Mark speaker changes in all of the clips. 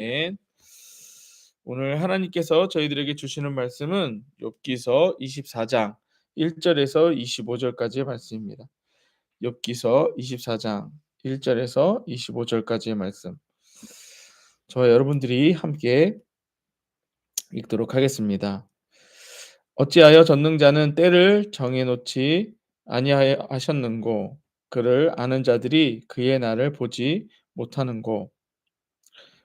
Speaker 1: 예. 오늘 하나님께서 저희들에게 주시는 말씀은 욥기서 24장 1절에서 25절까지의 말씀입니다. 욥기서 24장 1절에서 25절까지의 말씀. 저와 여러분들이 함께 읽도록 하겠습니다. 어찌하여 전능자는 때를 정해 놓지 아니하셨는고 그를 아는 자들이 그의 날을 보지 못하는고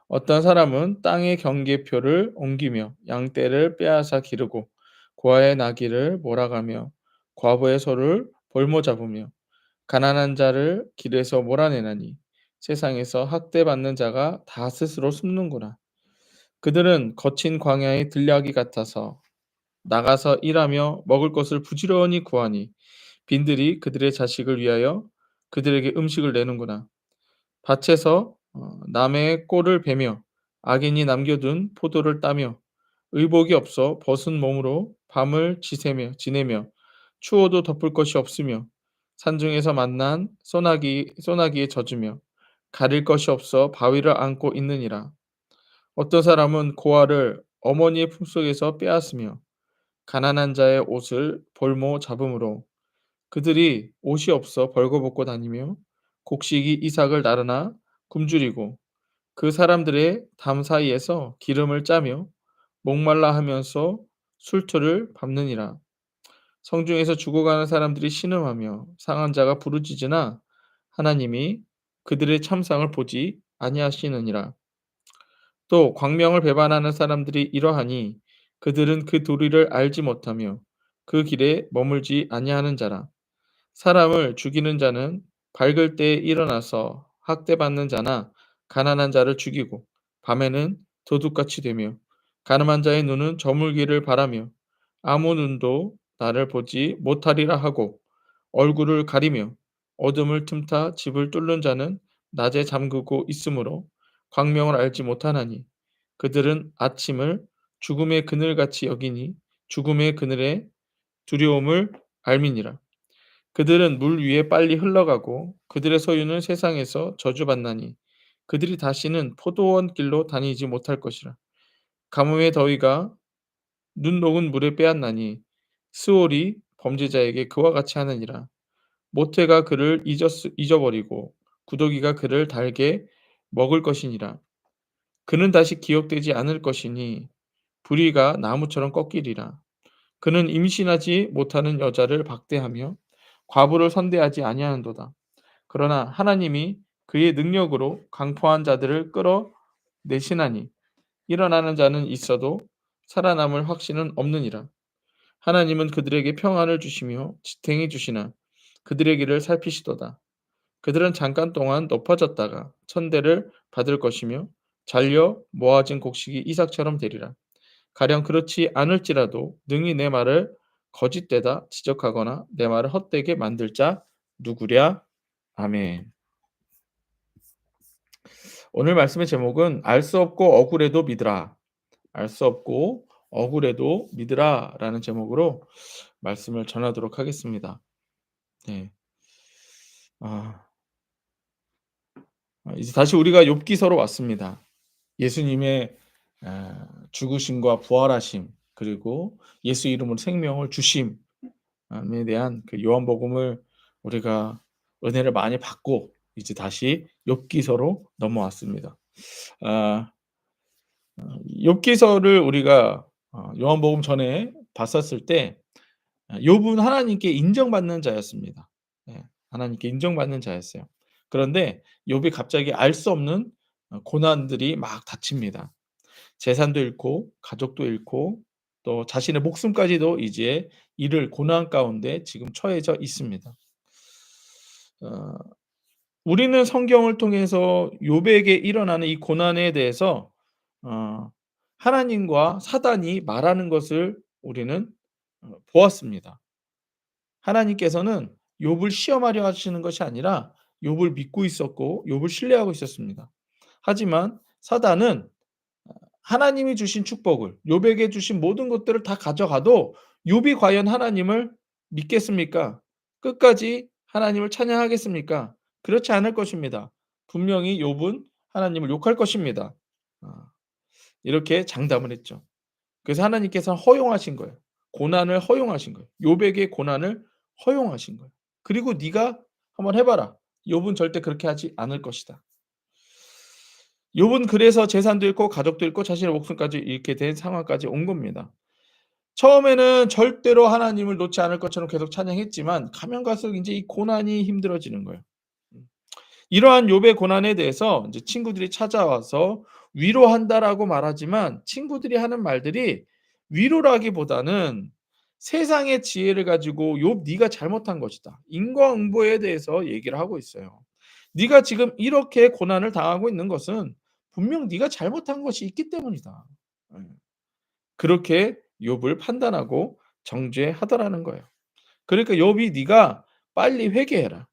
Speaker 1: 어떤 사람은 땅의 경계표를 옮기며 양떼를 빼앗아 기르고 고아의 나귀를 몰아가며 과부의 소를 볼모 잡으며 가난한 자를 길에서 몰아내나니 세상에서 학대받는 자가 다 스스로 숨는구나. 그들은 거친 광야의 들나귀 같아서 나가서 일하며 먹을 것을 부지런히 구하니 빈들이 그들의 자식을 위하여 그들에게 음식을 내는구나. 밭에서 남의 꼴을 베며 악인이 남겨둔 포도를 따며 의복이 없어 벗은 몸으로 밤을 지내며 추워도 덮을 것이 없으며 산중에서 만난 소나기에 젖으며 가릴 것이 없어 바위를 안고 있느니라. 어떤 사람은 고아를 어머니의 품속에서 빼앗으며 가난한 자의 옷을 볼모 잡음으로 그들이 옷이 없어 벌거벗고 다니며 곡식이 이삭을 나르나 굶주리고 그 사람들의 담 사이에서 기름을 짜며 목말라 하면서 술토를 밟느니라. 성중에서 죽어가는 사람들이 신음하며 상한 자가 부르짖으나 하나님이 그들의 참상을 보지 아니하시느니라. 또 광명을 배반하는 사람들이 이러하니 그들은 그 도리를 알지 못하며 그 길에 머물지 아니하는 자라. 사람을 죽이는 자는 밝을 때에 일어나서 학대받는 자나 가난한 자를 죽이고 밤에는 도둑같이 되며 가늠한 자의 눈은 저물기를 바라며 아무 눈도 나를 보지 못하리라 하고 얼굴을 가리며 어둠을 틈타 집을 뚫는 자는 낮에 잠그고 있으므로 광명을 알지 못하나니 그들은 아침을 죽음의 그늘같이 여기니 죽음의 그늘의 두려움을 알미니라. 그들은 물 위에 빨리 흘러가고 그들의 소유는 세상에서 저주받나니 그들이 다시는 포도원 길로 다니지 못할 것이라. 가뭄의 더위가 눈 녹은 물에 빼앗나니 스올이 범죄자에게 그와 같이 하느니라. 모태가 그를 잊어버리고 구더기가 그를 달게 먹을 것이니라. 그는 다시 기억되지 않을 것이니 부리가 나무처럼 꺾이리라. 그는 임신하지 못하는 여자를 박대하며 과부를 선대하지 아니하는도다. 그러나 하나님이 그의 능력으로 강포한 자들을 끌어내시나니 일어나는 자는 있어도 살아남을 확신은 없느니라. 하나님은 그들에게 평안을 주시며 지탱해 주시나 그들의 길을 살피시도다. 그들은 잠깐 동안 높아졌다가 천대를 받을 것이며 잘려 모아진 곡식이 이삭처럼 되리라. 가령 그렇지 않을지라도 능히 내 말을 거짓되다 지적하거나 내 말을 헛되게 만들 자 누구랴? 아멘. 오늘 말씀의 제목은 알 수 없고 억울해도 믿으라. 알 수 없고 억울해도 믿으라라는 제목으로 말씀을 전하도록 하겠습니다. 네. 아, 이제 다시 우리가 욥기서로 왔습니다. 예수님의 죽으심과 부활하심 그리고 예수 이름으로 생명을 주심에 대한 그 요한복음을 우리가 은혜를 많이 받고 이제 다시 욥기서로 넘어왔습니다. 아 욥기서를 우리가 요한복음 전에 봤었을 때 욥은 하나님께 인정받는 자였습니다. 예. 하나님께 인정받는 자였어요. 그런데 욥이 갑자기 알 수 없는 고난들이 막 닥칩니다. 재산도 잃고 가족도 잃고 또 자신의 목숨까지도 이제 잃을 고난 가운데 지금 처해져 있습니다. 어 우리는 성경을 통해서 욥에게 일어나는 이 고난에 대해서 어 하나님과 사단이 말하는 것을 우리는 보았습니다. 하나님께서는 욥을 시험하려 하시는 것이 아니라 욥을 믿고 있었고 욥을 신뢰하고 있었습니다. 하지만 사단은 하나님이 주신 축복을 욥에게 주신 모든 것들을 다 가져가도 욥이 과연 하나님을 믿겠습니까? 끝까지 하나님을 찬양하겠습니까? 그렇지 않을 것입니다. 분명히 욥은 하나님을 욕할 것입니다. 아 이렇게 장담을 했죠. 그래서 하나님께서는 허용하신 거예요. 고난을 허용하신 거예요. 욥에게 고난을 허용하신 거예요. 그리고 "네가 한번 해 봐라. 욥은 절대 그렇게 하지 않을 것이다." 욥은 그래서 재산도 잃고 가족도 잃고 자신의 목숨까지 잃게 된 상황까지 온 겁니다. 처음에는 절대로 하나님을 놓지 않을 것처럼 계속 찬양했지만 가면 갈수록 인제 이 고난이 힘들어지는 거예요. 음. 이러한 욥의 고난에 대해서 인제 친구들이 찾아와서 "위로한다."라고 말하지만 친구들이 하는 말들이 위로라기보다는 세상의 지혜를 가지고 "욥 네가 잘못한 것이다." 인과응보에 대해서 얘기를 하고 있어요. "네가 지금 이렇게 고난을 당하고 있는 것은 분명 네가 잘못한 것이 있기 때문이다." 예. 그렇게 욥을 판단하고 정죄하더라는 거예요. 그러니까 "욥이 네가 빨리 회개해라.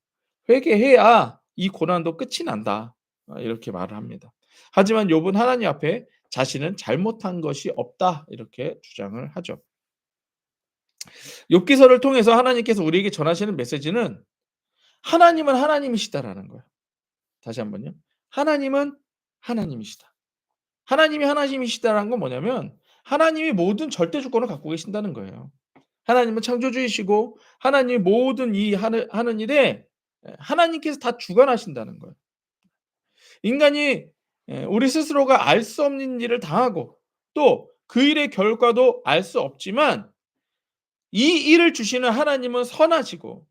Speaker 1: 회개해야 이 고난도 끝이 난다." 이렇게 말을 합니다. 하지만 욥은 하나님 앞에 자신은 잘못한 것이 없다 이렇게 주장을 하죠. 욥기서를 통해서 하나님께서 우리에게 전하시는 메시지는 하나님은 하나님이시다라는 거예요. 다시 한번요. 하나님은 하나님이시다. 하나님이 하나님이시다라는 건 뭐냐면 하나님이 모든 절대 주권을 갖고 계신다는 거예요. 하나님은 창조주이시고 하나님이 모든 이 하는 일에 하나님께서 다 주관하신다는 거예요. 인간이 우리 스스로가 알 수 없는 일을 당하고 또 그 일의 결과도 알 수 없지만 이 일을 주시는 하나님은 선하시고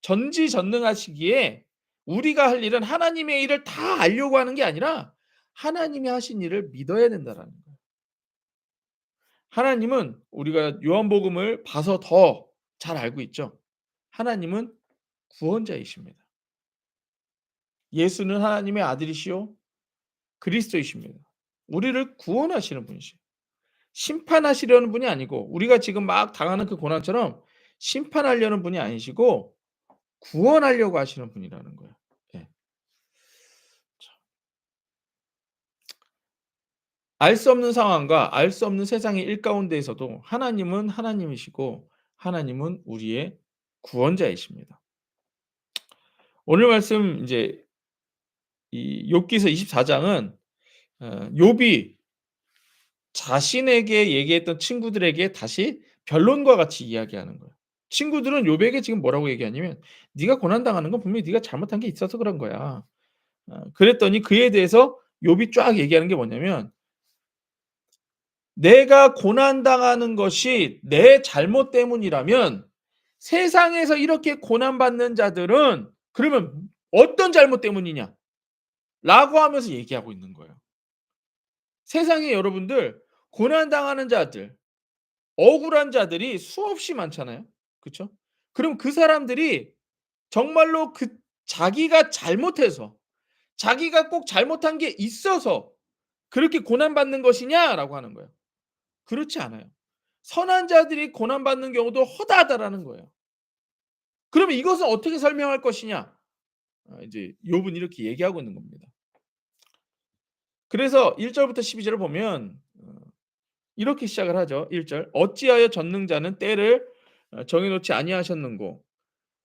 Speaker 1: 전지전능하시기에 우리가 할 일은 하나님의 일을 다 알려고 하는 게 아니라 하나님이 하신 일을 믿어야 된다라는 거예요. 하나님은 우리가 요한복음을 봐서 더 잘 알고 있죠. 하나님은 구원자이십니다. 예수는 하나님의 아들이시요 그리스도이십니다. 우리를 구원하시는 분이시요. 심판하시려는 분이 아니고 우리가 지금 막 당하는 그 고난처럼 심판하려는 분이 아니시고 구원하려고 하시는 분이라는 거예요. 예. 알 수 없는 상황과 알 수 없는 세상의 일가운데에서도 하나님은 하나님이시고 하나님은 우리의 구원자이십니다. 오늘 말씀 인제 이 욥기서 24 장은 욥이 자신에게 얘기했던 친구들에게 다시 변론과 같이 이야기하는 거예요. 친구들은 욥에게 지금 뭐라고 얘기하냐면 "네가 고난 당하는 건 분명히 네가 잘못한 게 있어서 그런 거야." 그랬더니 그에 대해서 욥이 쫙 얘기하는 게 뭐냐면 "내가 고난 당하는 것이 내 잘못 때문이라면 세상에서 이렇게 고난 받는 자들은 그러면 어떤 잘못 때문이냐?"라고 하면서 얘기하고 있는 거예요. 세상에 여러분들 고난 당하는 자들, 억울한 자들이 수없이 많잖아요. 그쵸? 그럼 그 사람들이 정말로 그 자기가 잘못해서 자기가 꼭 잘못한 게 있어서 그렇게 고난받는 것이냐라고 하는 거예요. 그렇지 않아요. 선한 자들이 고난받는 경우도 허다하다라는 거예요. 그러면 이것을 어떻게 설명할 것이냐? 이제 욥은 이렇게 얘기하고 있는 겁니다. 그래서 1 절부터 12 절을 보면 이렇게 시작을 하죠. 1 절. "어찌하여 전능자는 때를 정해 놓지 아니하셨는고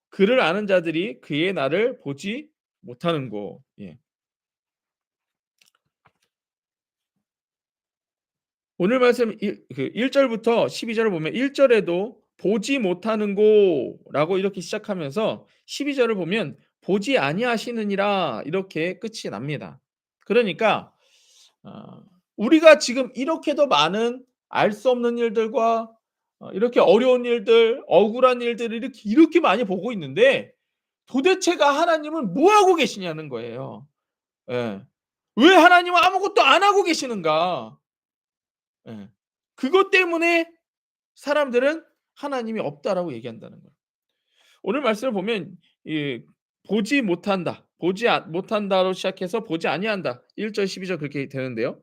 Speaker 1: 그를 아는 자들이 그의 날을 보지 못하는고." 예. 오늘 말씀 1 절부터 12 절을 보면 1 절에도 "보지 못하는고"라고 이렇게 시작하면서 12 절을 보면 "보지 아니하시느니라." 이렇게 끝이 납니다. 그러니까 어 우리가 지금 이렇게도 많은 알 수 없는 일들과 이렇게 어려운 일들, 억울한 일들을 이렇게 많이 보고 있는데 도대체가 하나님은 뭐 하고 계시냐는 거예요. 예. 왜 하나님은 아무것도 안 하고 계시는가? 예. 그것 때문에 사람들은 "하나님이 없다."라고 얘기한다는 거예요. 오늘 말씀을 보면 이 "보지 못한다. 보지 못한다."로 시작해서 "보지 아니한다." 1 절 12절 그렇게 되는데요.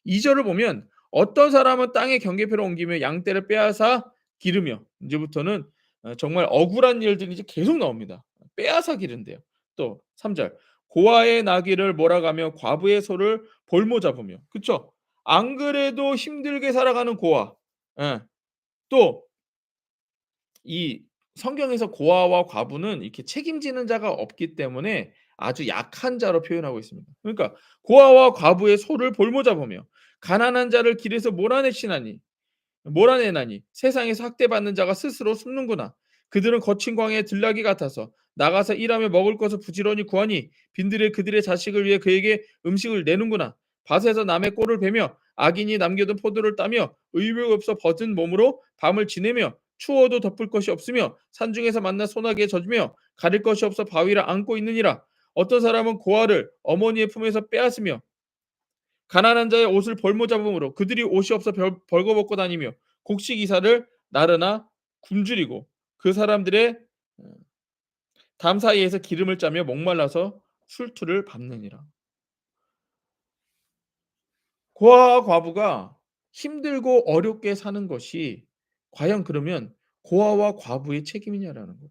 Speaker 1: 2 절을 보면 "어떤 사람은 땅에 경계표를 옮기며 양떼를 빼앗아 기르며." 인제부터는 정말 억울한 일들이 이제 계속 나옵니다. 빼앗아 기른대요. 또 3 절 "고아의 나귀를 몰아가며 과부의 소를 볼모 잡으며." 그쵸? 안 그래도 힘들게 살아가는 고아. 예. 또 이 성경에서 고아와 과부는 이렇게 책임지는 자가 없기 때문에 아주 약한 자로 표현하고 있습니다. 그러니까 고아와 과부의 소를 볼모 잡으며 가난한 자를 길에서 몰아내나니 세상에서 학대받는 자가 스스로 숨는구나. 그들은 거친 광야의 들나귀 같아서 나가서 일하며 먹을 것을 부지런히 구하니 빈들에 그들의 자식을 위해 그에게 음식을 내는구나. 밭에서 남의 꼴을 베며 악인이 남겨둔 포도를 따며 의욕 없어 벗은 몸으로 밤을 지내며 추워도 덮을 것이 없으며 산중에서 만나 소나기에 젖으며 가릴 것이 없어 바위를 안고 있느니라. 어떤 사람은 고아를 어머니의 품에서 빼앗으며 가난한 자의 옷을 벌모 잡음으로 그들이 옷이 없어 벌거벗고 다니며 곡식 이사를 나르나 굶주리고 그 사람들의 담 사이에서 기름을 짜며 목말라서 술투를 밟느니라. 고아와 과부가 힘들고 어렵게 사는 것이 과연 그러면 고아와 과부의 책임이냐라는 거예요.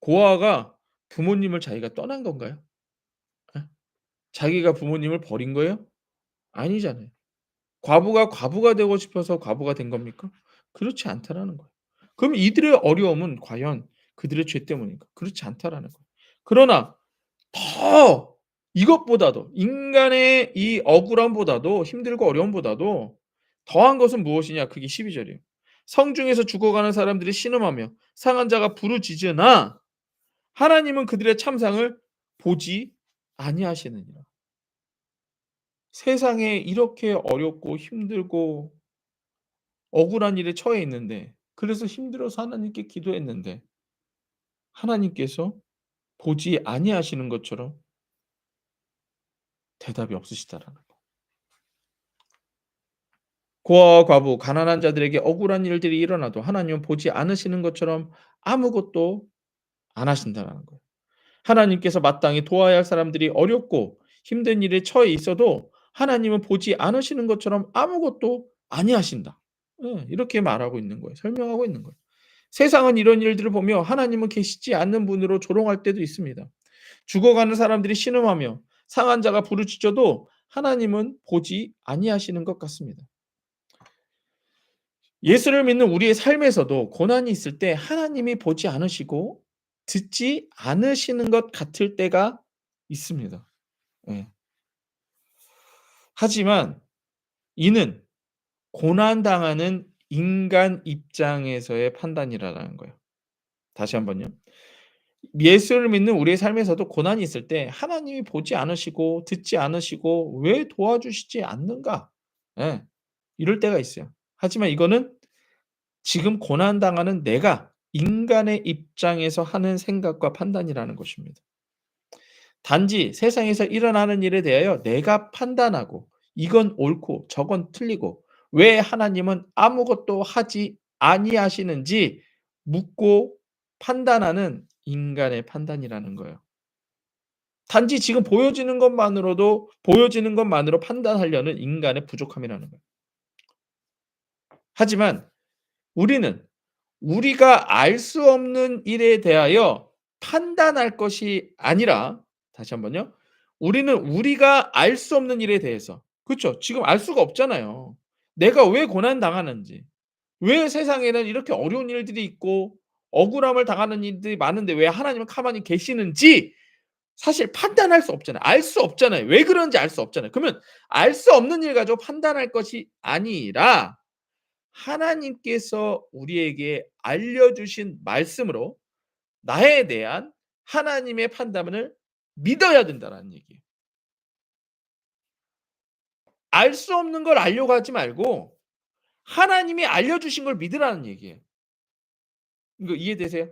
Speaker 1: 고아가 부모님을 자기가 떠난 건가요? 예? 자기가 부모님을 버린 거예요? 아니잖아요. 과부가 과부가 되고 싶어서 과부가 된 겁니까? 그렇지 않다라는 거예요. 그럼 이들의 어려움은 과연 그들의 죄 때문인가? 그렇지 않다라는 거예요. 그러나 더 이것보다도 인간의 이 억울함보다도 힘들고 어려움보다도 더한 것은 무엇이냐? 그게 12 절이에요. 성중에서 죽어가는 사람들이 신음하며 상한 자가 부르짖으나 하나님은 그들의 참상을 보지 아니하시느니라. 세상에 이렇게 어렵고 힘들고 억울한 일에 처해 있는데 그래서 힘들어서 하나님께 기도했는데 하나님께서 보지 아니하시는 것처럼 대답이 없으시다라는 거. 고아와 과부, 가난한 자들에게 억울한 일들이 일어나도 하나님은 보지 않으시는 것처럼 아무것도 안 하신다라는 거예요. 하나님께서 마땅히 도와야 할 사람들이 어렵고 힘든 일에 처해 있어도 하나님은 보지 않으시는 것처럼 아무것도 아니하신다. 예, 이렇게 말하고 있는 거예요. 설명하고 있는 거예요. 세상은 이런 일들을 보며 하나님은 계시지 않는 분으로 조롱할 때도 있습니다. 죽어가는 사람들이 신음하며 상한 자가 부르짖어도 하나님은 보지 아니하시는 것 같습니다. 예수를 믿는 우리의 삶에서도 고난이 있을 때 하나님이 보지 않으시고 듣지 않으시는 것 같을 때가 있습니다. 예. 하지만 이는 고난당하는 인간 입장에서의 판단이라는 거예요. 다시 한번요. 예수를 믿는 우리의 삶에서도 고난이 있을 때 하나님이 보지 않으시고 듣지 않으시고 '왜 도와주시지 않는가?' 예. 이럴 때가 있어요. 하지만 이거는 지금 고난당하는 내가 인간의 입장에서 하는 생각과 판단이라는 것입니다. 단지 세상에서 일어나는 일에 대하여 내가 판단하고 이건 옳고 저건 틀리고 왜 하나님은 아무것도 하지 아니하시는지 묻고 판단하는 인간의 판단이라는 거예요. 단지 지금 보여지는 것만으로 판단하려는 인간의 부족함이라는 거예요. 하지만 우리는 우리가 알 수 없는 일에 대하여 판단할 것이 아니라 다시 한번요. 우리는 우리가 알 수 없는 일에 대해서 그쵸. 지금 알 수가 없잖아요. 내가 왜 고난 당하는지, 왜 세상에는 이렇게 어려운 일들이 있고 억울함을 당하는 일들이 많은데 왜 하나님은 가만히 계시는지 사실 판단할 수 없잖아요. 알 수 없잖아요. 왜 그런지 알 수 없잖아요. 그러면 알 수 없는 일 가지고 판단할 것이 아니라 하나님께서 우리에게 알려주신 말씀으로 나에 대한 하나님의 판단을 믿어야 된다라는 얘기예요. 알 수 없는 걸 알려고 하지 말고 하나님이 알려주신 걸 믿으라는 얘기예요. 이거 이해되세요?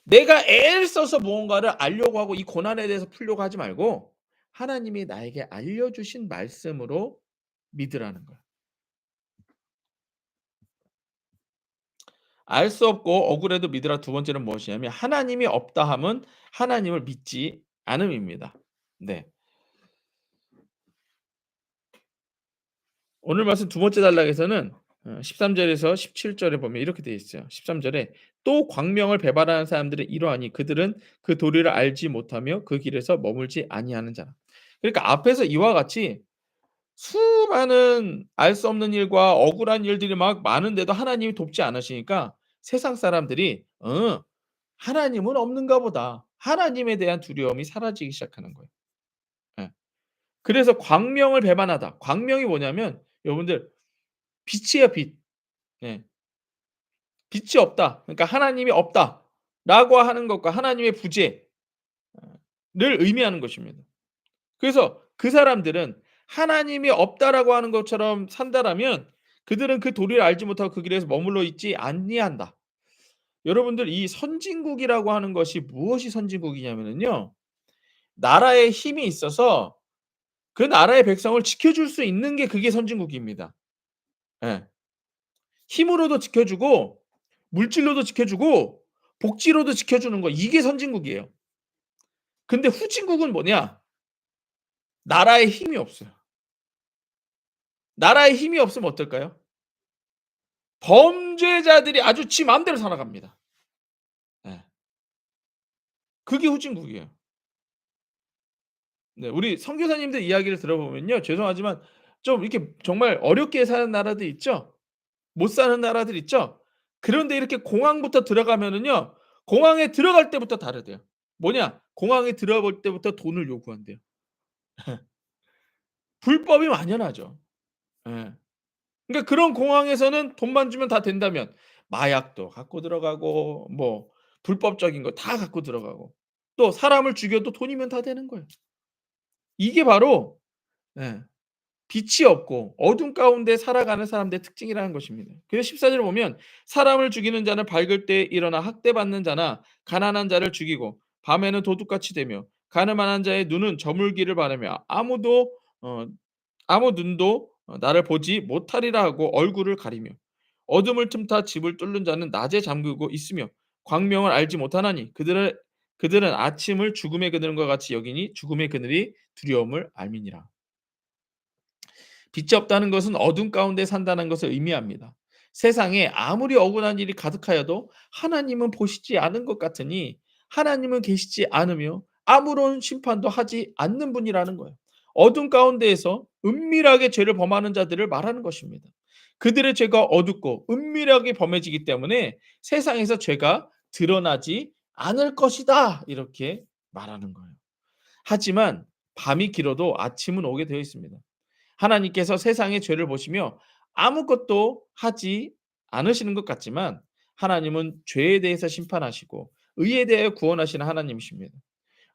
Speaker 1: 내가 애를 써서 무언가를 알려고 하고 이 고난에 대해서 풀려고 하지 말고 하나님이 나에게 알려주신 말씀으로 믿으라는 거예요. 알 수 없고 억울해도 믿으라 두 번째는 무엇이냐면 하나님이 없다 함은 하나님을 믿지 않음입니다. 네. 오늘 말씀 두 번째 단락에서는 13 절에서 17 절에 보면 이렇게 되어 있어요. 13 절에 "또 광명을 배반하는 사람들은 이러하니 그들은 그 도리를 알지 못하며 그 길에서 머물지 아니하는 자라." 그러니까 앞에서 이와 같이 수많은 알 수 없는 일과 억울한 일들이 막 많은데도 하나님이 돕지 않으시니까 세상 사람들이 '하나님은 없는가 보다. 하나님에 대한 두려움이 사라지기 시작하는 거예요. 예. 그래서 광명을 배반하다. 광명이 뭐냐면 여러분들 빛이에요, 빛. 예. 빛이 없다. 그러니까 하나님이 없다라고 하는 것과 하나님의 부재를 의미하는 것입니다. 그래서 그 사람들은 하나님이 없다라고 하는 것처럼 산다라면 그들은 그 도리를 알지 못하고 그 길에서 머물러 있지 아니한다. 여러분들 이 선진국이라고 하는 것이 무엇이 선진국이냐면은요. 나라에 힘이 있어서 그 나라의 백성을 지켜줄 수 있는 게 그게 선진국입니다. 예. 힘으로도 지켜주고 물질로도 지켜주고 복지로도 지켜주는 거 이게 선진국이에요. 근데 후진국은 뭐냐? 나라에 힘이 없어요. 나라에 힘이 없으면 어떨까요? 범죄자들이 아주 지 맘대로 살아갑니다. 예. 그게 후진국이에요. 네. 우리 선교사님들 이야기를 들어보면요. 죄송하지만 좀 이렇게 정말 어렵게 사는 나라들 있죠? 못 사는 나라들 있죠? 그런데 이렇게 공항부터 들어가면은요. 공항에 들어갈 때부터 다르대요. 뭐냐? 공항에 들어볼 때부터 돈을 요구한대요. 불법이 만연하죠. 예. 그러니까 그런 공항에서는 돈만 주면 다 된다면 마약도 갖고 들어가고 뭐 불법적인 거 다 갖고 들어가고 또 사람을 죽여도 돈이면 다 되는 거예요. 이게 바로 예 빛이 없고 어둠 가운데 살아가는 사람들의 특징이라는 것입니다. 그래서 14절을 보면 "사람을 죽이는 자는 밝을 때에 일어나 학대받는 자나 가난한 자를 죽이고 밤에는 도둑같이 되며 가늠한 자의 눈은 저물기를 바라며 아무 눈도 나를 보지 못하리라 하고 얼굴을 가리며 어둠을 틈타 집을 뚫는 자는 낮에 잠그고 있으며 광명을 알지 못하나니 그들은 아침을 죽음의 그늘과 같이 여기니 죽음의 그늘이 두려움을 알미니라." 빛이 없다는 것은 어둠 가운데 산다는 것을 의미합니다. 세상에 아무리 억울한 일이 가득하여도 하나님은 보시지 않은 것 같으니 하나님은 계시지 않으며 아무런 심판도 하지 않는 분이라는 거예요. 어둠 가운데에서 은밀하게 죄를 범하는 자들을 말하는 것입니다. 그들의 죄가 어둡고 은밀하게 범해지기 때문에 세상에서 죄가 드러나지 않을 것이다. 이렇게 말하는 거예요. 하지만 밤이 길어도 아침은 오게 되어 있습니다. 하나님께서 세상의 죄를 보시며 아무것도 하지 않으시는 것 같지만 하나님은 죄에 대해서 심판하시고 의에 대하여 구원하시는 하나님이십니다.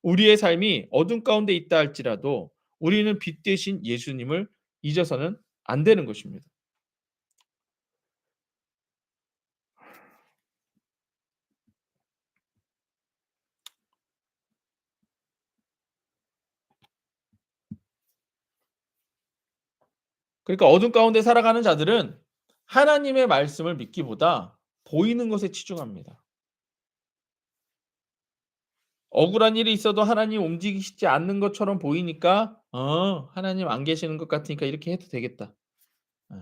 Speaker 1: 우리의 삶이 어둠 가운데 있다 할지라도 우리는 빛 대신 예수님을 잊어서는 안 되는 것입니다. 그러니까 어둠 가운데 살아가는 자들은 하나님의 말씀을 믿기보다 보이는 것에 치중합니다. 억울한 일이 있어도 하나님 움직이시지 않는 것처럼 보이니까 하나님 안 계시는 것 같으니까 이렇게 해도 되겠다. 예.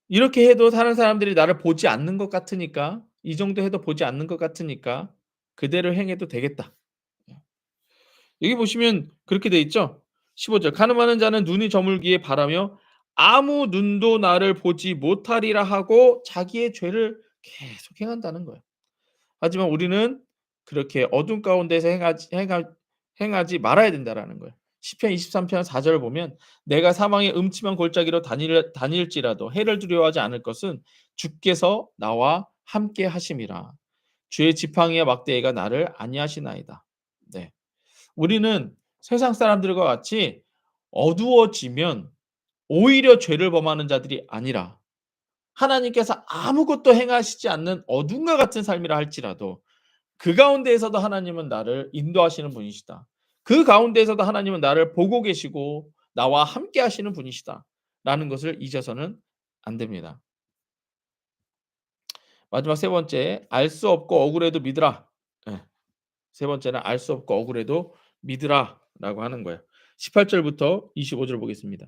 Speaker 1: 이렇게 해도 다른 사람들이 나를 보지 않는 것 같으니까 이 정도 해도 보지 않는 것 같으니까 그대로 행해도 되겠다. 예. 여기 보시면 그렇게 돼 있죠. 15 절 "가늠하는 자는 눈이 저물기에 바라며 아무 눈도 나를 보지 못하리라 하고 자기의 죄를 계속 행한다는 거예요. 하지만 우리는 그렇게 어둠 가운데서 행하지 말아야 된다라는 거예요. 시편 23편 4 절을 보면 "내가 사망의 음침한 골짜기로 다닐지라도 해를 두려워하지 않을 것은 주께서 나와 함께 하심이라. 주의 지팡이와 막대기가 나를 안위하시나이다." 네. 우리는 세상 사람들과 같이 어두워지면 오히려 죄를 범하는 자들이 아니라 하나님께서 아무것도 행하시지 않는 어둠과 같은 삶이라 할지라도 그 가운데에서도 하나님은 나를 인도하시는 분이시다. 그 가운데에서도 하나님은 나를 보고 계시고 나와 함께 하시는 분이시다라는 것을 잊어서는 안 됩니다. 마지막 세 번째, 알 수 없고 억울해도 믿으라. 예. 세 번째는 알 수 없고 억울해도 믿으라라고 하는 거예요. 18 절부터 25절 보겠습니다.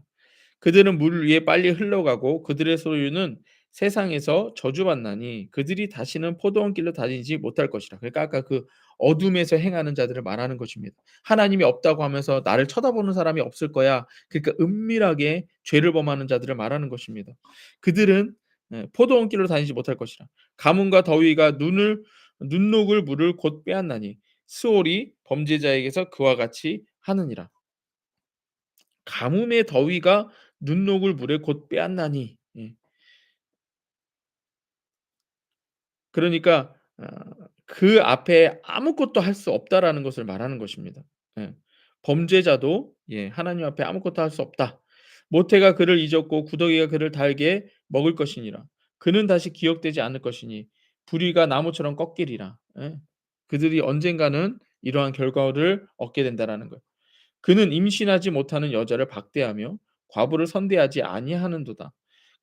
Speaker 1: 그들은 물 위에 빨리 흘러가고 그들의 소유는 세상에서 저주받나니 그들이 다시는 포도원 길로 다니지 못할 것이라. 그러니까 아까 그 어둠에서 행하는 자들을 말하는 것입니다. 하나님이 없다고 하면서 나를 쳐다보는 사람이 없을 거야. 그러니까 은밀하게 죄를 범하는 자들을 말하는 것입니다. 그들은 포도원 길로 다니지 못할 것이라. 가뭄과 더위가 눈을 눈녹을 물을 곧 빼앗나니 스올이 범죄자에게서 그와 같이 하느니라. 가뭄의 더위가 눈녹을 물에 곧 빼앗나니. 예. 그러니까 그 앞에 아무것도 할 수 없다라는 것을 말하는 것입니다. 예. 범죄자도 하나님 앞에 아무것도 할 수 없다. 모태가 그를 잊었고 구더기가 그를 달게 먹을 것이니라. 그는 다시 기억되지 않을 것이니 부리가 나무처럼 꺾이리라. 예. 그들이 언젠가는 이러한 결과를 얻게 된다라는 거예요. 그는 임신하지 못하는 여자를 박대하며 과부를 선대하지 아니하는도다.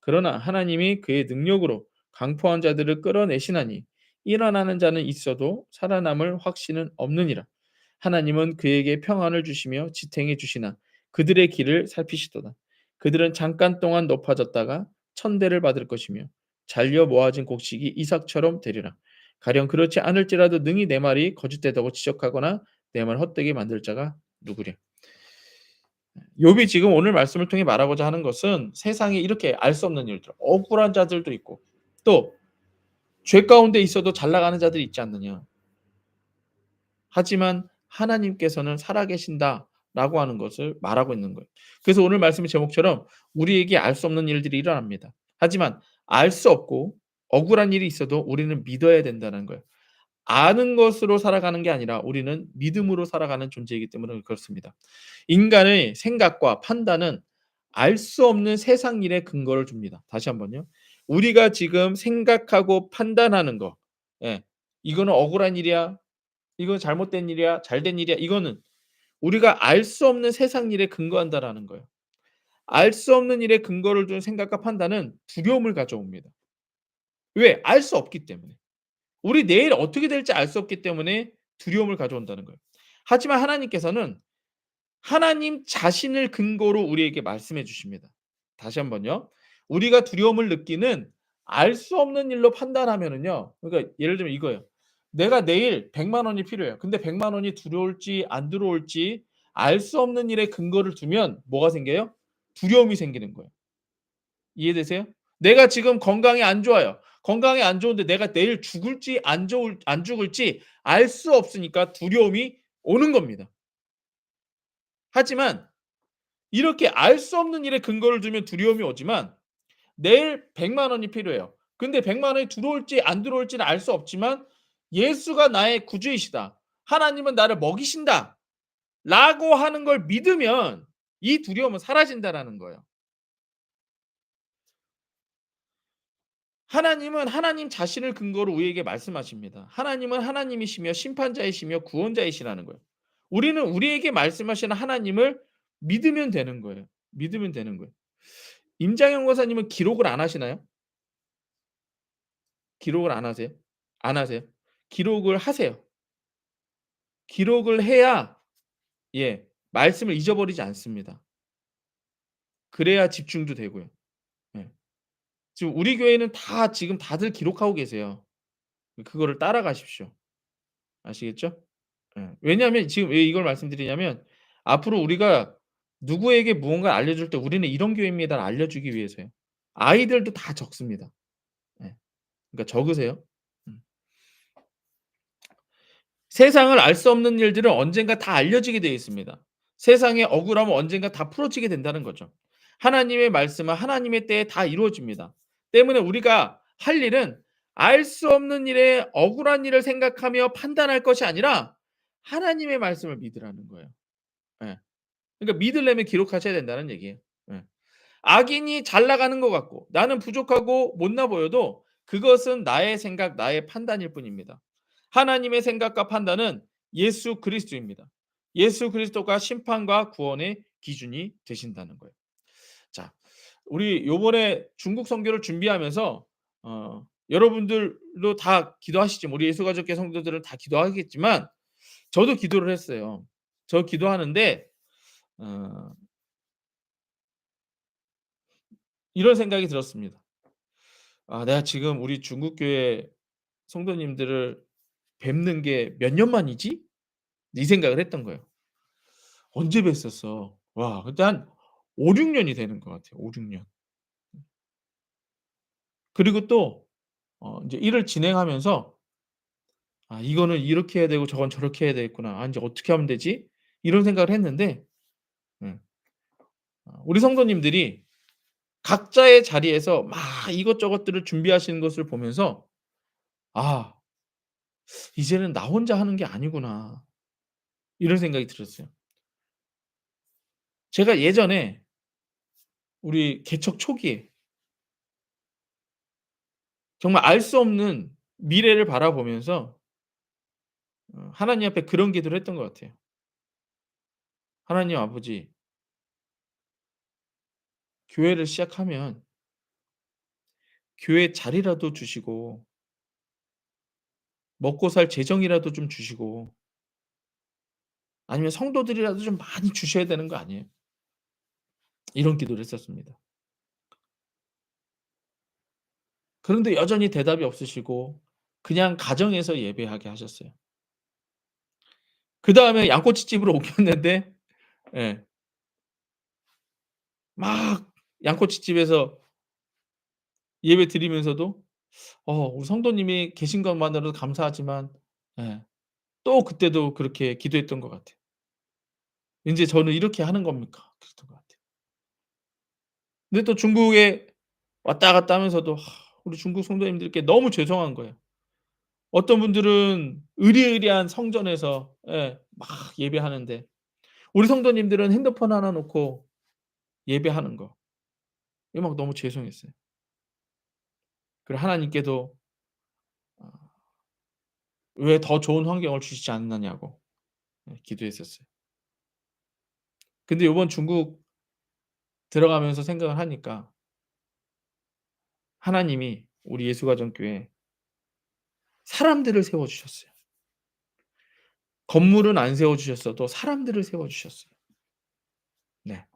Speaker 1: 그러나 하나님이 그의 능력으로 강포한 자들을 끌어내시나니 일어나는 자는 있어도 살아남을 확신은 없느니라. 하나님은 그에게 평안을 주시며 지탱해 주시나 그들의 길을 살피시도다. 그들은 잠깐 동안 높아졌다가 천대를 받을 것이며 잘려 모아진 곡식이 이삭처럼 되리라. 가령 그렇지 않을지라도 능히 내 말이 거짓되다고 지적하거나 내 말 헛되게 만들 자가 누구랴. 욥이 지금 오늘 말씀을 통해 말하고자 하는 것은 세상에 이렇게 알 수 없는 일들, 억울한 자들도 있고 또 죄 가운데 있어도 잘 나가는 자들이 있지 않느냐. 하지만 하나님께서는 살아계신다라고 하는 것을 말하고 있는 거예요. 그래서 오늘 말씀의 제목처럼 우리에게 알 수 없는 일들이 일어납니다. 하지만 알 수 없고 억울한 일이 있어도 우리는 믿어야 된다는 거예요. 아는 것으로 살아가는 게 아니라 우리는 믿음으로 살아가는 존재이기 때문에 그렇습니다. 인간의 생각과 판단은 알 수 없는 세상 일에 근거를 줍니다. 다시 한번요. 우리가 지금 생각하고 판단하는 거, 예, 이거는 억울한 일이야, 이건 잘못된 일이야, 잘된 일이야, 이거는 우리가 알 수 없는 세상 일에 근거한다라는 거예요. 알 수 없는 일에 근거를 둔 생각과 판단은 두려움을 가져옵니다. 왜? 알 수 없기 때문에. 우리 내일 어떻게 될지 알 수 없기 때문에 두려움을 가져온다는 거예요. 하지만 하나님께서는 하나님 자신을 근거로 우리에게 말씀해 주십니다. 다시 한번요. 우리가 두려움을 느끼는 알 수 없는 일로 판단하면은요. 그러니까 예를 들면 이거예요. 내가 내일 100만 원이 필요해요. 근데 100만 원이 들어올지 안 들어올지 알 수 없는 일에 근거를 두면 뭐가 생겨요? 두려움이 생기는 거예요. 이해되세요? 내가 지금 건강이 안 좋아요. 건강이 안 좋은데 내가 내일 죽을지 안 죽을지 알 수 없으니까 두려움이 오는 겁니다. 하지만 이렇게 알 수 없는 일에 근거를 두면 두려움이 오지만 내일 100만 원이 필요해요. 근데 100만 원이 들어올지 안 들어올지는 알 수 없지만 예수가 나의 구주이시다. 하나님은 나를 먹이신다. 라고 하는 걸 믿으면 이 두려움은 사라진다라는 거예요. 하나님은 하나님 자신을 근거로 우리에게 말씀하십니다. 하나님은 하나님이시며 심판자이시며 구원자이시라는 거예요. 우리는 우리에게 말씀하시는 하나님을 믿으면 되는 거예요. 믿으면 되는 거예요. 임장영 권사님은 기록을 안 하시나요? 기록을 안 하세요? 안 하세요? 기록을 하세요. 기록을 해야 말씀을 잊어버리지 않습니다. 그래야 집중도 되고요. 예. 지금 우리 교회는 다 지금 다들 기록하고 계세요. 그거를 따라가십시오. 아시겠죠? 예. 왜냐하면 지금 왜 이걸 말씀드리냐면 앞으로 우리가 누구에게 무언가를 알려줄 때 "우리는 이런 교회입니다."를 알려주기 위해서요. 아이들도 다 적습니다. 예. 그러니까 적으세요. 음. 세상을 알 수 없는 일들은 언젠가 다 알려지게 되어 있습니다. 세상의 억울함은 언젠가 다 풀어지게 된다는 거죠. 하나님의 말씀은 하나님의 때에 다 이루어집니다. 때문에 우리가 할 일은 알 수 없는 일에 억울한 일을 생각하며 판단할 것이 아니라 하나님의 말씀을 믿으라는 거예요. 예. 그러니까 믿으려면 기록하셔야 된다는 얘기예요. 예. 악인이 잘 나가는 것 같고 나는 부족하고 못나 보여도 그것은 나의 생각, 나의 판단일 뿐입니다. 하나님의 생각과 판단은 예수 그리스도입니다. 예수 그리스도가 심판과 구원의 기준이 되신다는 거예요. 자, 우리 요번에 중국 선교를 준비하면서 여러분들도 다 기도하시지만 우리 예수가족계 성도들은 다 기도하겠지만 저도 기도를 했어요. 저 기도하는데 어 이런 생각이 들었습니다. '아 내가 지금 우리 중국 교회 성도님들을 뵙는 게 몇 년 만이지?' 이 생각을 했던 거예요. '언제 뵀었어?' 와 그때 한 5-6 년이 되는 것 같아요. 5-6 년. 그리고 또 인제 일을 진행하면서 '아 이거는 이렇게 해야 되고 저건 저렇게 해야 되겠구나. 아 인제 어떻게 하면 되지?' 이런 생각을 했는데 예 우리 성도님들이 각자의 자리에서 막 이것저것들을 준비하시는 것을 보면서 '아 이제는 나 혼자 하는 게 아니구나.' 이런 생각이 들었어요. 제가 예전에 우리 개척 초기에 정말 알 수 없는 미래를 바라보면서 하나님 앞에 그런 기도를 했던 것 같아요. '하나님 아버지 교회를 시작하면 교회 자리라도 주시고 먹고 살 재정이라도 좀 주시고 아니면 성도들이라도 좀 많이 주셔야 되는 거 아니에요?' 이런 기도를 했었습니다. 그런데 여전히 대답이 없으시고 그냥 가정에서 예배하게 하셨어요. 그다음에 양꼬치집으로 옮겼는데 예 막 양꼬치집에서 예배드리면서도 우리 성도님이 계신 것만으로도 감사하지만 예 또 그때도 그렇게 기도했던 것 같아요. '인제 저는 이렇게 하는 겁니까?' 그랬던 것 같아요. 근데 또 중국에 왔다 갔다 하면서도 우리 중국 성도님들께 너무 죄송한 거예요. 어떤 분들은 으리으리한 성전에서 막 예배하는데 우리 성도님들은 핸드폰 하나 놓고 예배하는 거. 이게 막 너무 죄송했어요. 그리고 하나님께도 어 왜 더 좋은 환경을 주시지 않느냐고 기도했었어요. 근데 요번 중국 들어가면서 생각을 하니까 하나님이 우리 예수가정교회에 사람들을 세워 주셨어요. 건물은 안 세워 주셨어도 사람들을 세워 주셨어요. 네.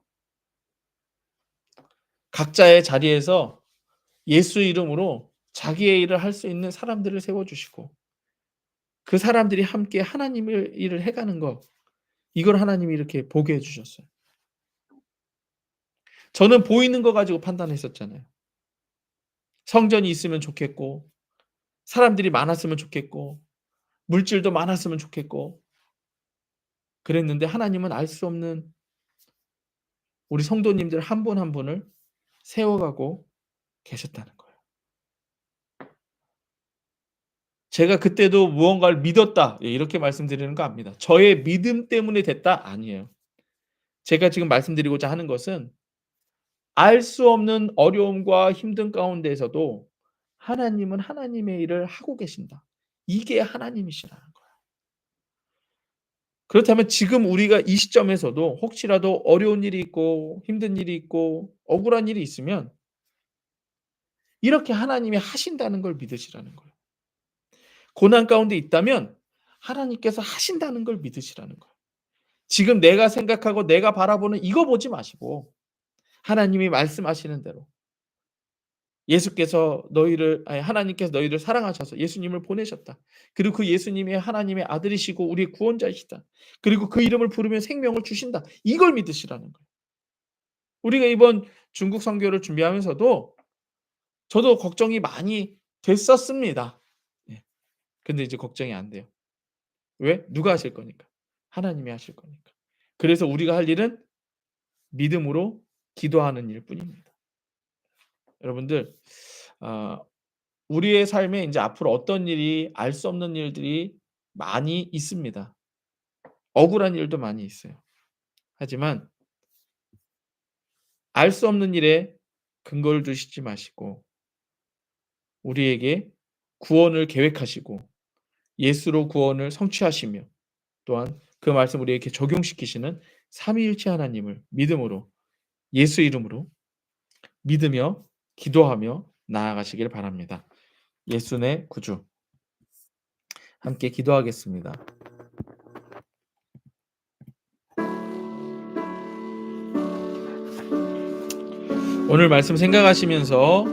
Speaker 1: 각자의 자리에서 예수 이름으로 자기의 일을 할 수 있는 사람들을 세워 주시고 그 사람들이 함께 하나님의 일을 해 가는 거 이걸 하나님이 이렇게 보게 해 주셨어요. 저는 보이는 거 가지고 판단했었잖아요. 성전이 있으면 좋겠고 사람들이 많았으면 좋겠고 물질도 많았으면 좋겠고 그랬는데 하나님은 알 수 없는 우리 성도님들 한 분 한 분을 세워 가고 계셨다는 거예요. 제가 그때도 무언가를 믿었다. 이렇게 말씀드리는 거 아닙니다. 저의 믿음 때문에 됐다 아니에요. 제가 지금 말씀드리고자 하는 것은 알 수 없는 어려움과 힘든 가운데에서도 하나님은 하나님의 일을 하고 계신다. 이게 하나님이시라는 거예요. 그렇다면 지금 우리가 이 시점에서도 혹시라도 어려운 일이 있고 힘든 일이 있고 억울한 일이 있으면 이렇게 하나님이 하신다는 걸 믿으시라는 거예요. 고난 가운데 있다면 하나님께서 하신다는 걸 믿으시라는 거예요. 지금 내가 생각하고 내가 바라보는 이거 보지 마시고 하나님이 말씀하시는 대로 예수께서 너희를 아니 하나님께서 너희를 사랑하셔서 예수님을 보내셨다. 그리고 그 예수님이 하나님의 아들이시고 우리의 구원자이시다. 그리고 그 이름을 부르면 생명을 주신다. 이걸 믿으시라는 거예요. 우리가 이번 중국 선교를 준비하면서도 저도 걱정이 많이 됐었습니다. 예. 근데 이제 걱정이 안 돼요. 왜? 누가 하실 거니까. 하나님이 하실 거니까. 그래서 우리가 할 일은 믿음으로 기도하는 일뿐입니다. 여러분들 아 우리의 삶에 인제 앞으로 어떤 일이 알 수 없는 일들이 많이 있습니다. 억울한 일도 많이 있어요. 하지만 알 수 없는 일에 근거를 두시지 마시고 우리에게 구원을 계획하시고 예수로 구원을 성취하시며 또한 그 말씀 우리에게 적용시키시는 삼위일체 하나님을 믿음으로 예수 이름으로 믿으며 기도하며 나아가시길 바랍니다. 예수 내 구주 함께 기도하겠습니다. 오늘 말씀 생각하시면서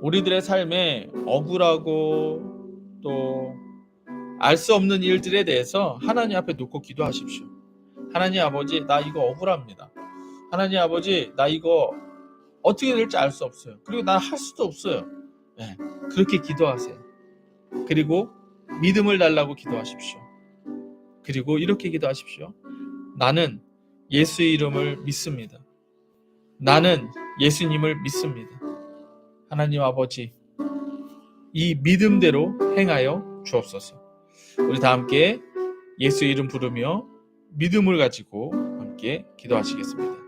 Speaker 1: 우리들의 삶에 억울하고 또 알 수 없는 일들에 대해서 하나님 앞에 놓고 기도하십시오. 하나님 아버지 나 이거 억울합니다. 하나님 아버지 나 이거 어떻게 될지 알 수 없어요. 그리고 난 할 수도 없어요. 예. 그렇게 기도하세요. 그리고 믿음을 달라고 기도하십시오. 그리고 이렇게 기도하십시오. 나는 예수의 이름을 믿습니다. 나는 예수님을 믿습니다. 하나님 아버지, 이 믿음대로 행하여 주옵소서. 우리 다 함께 예수의 이름 부르며 믿음을 가지고 함께 기도하시겠습니다.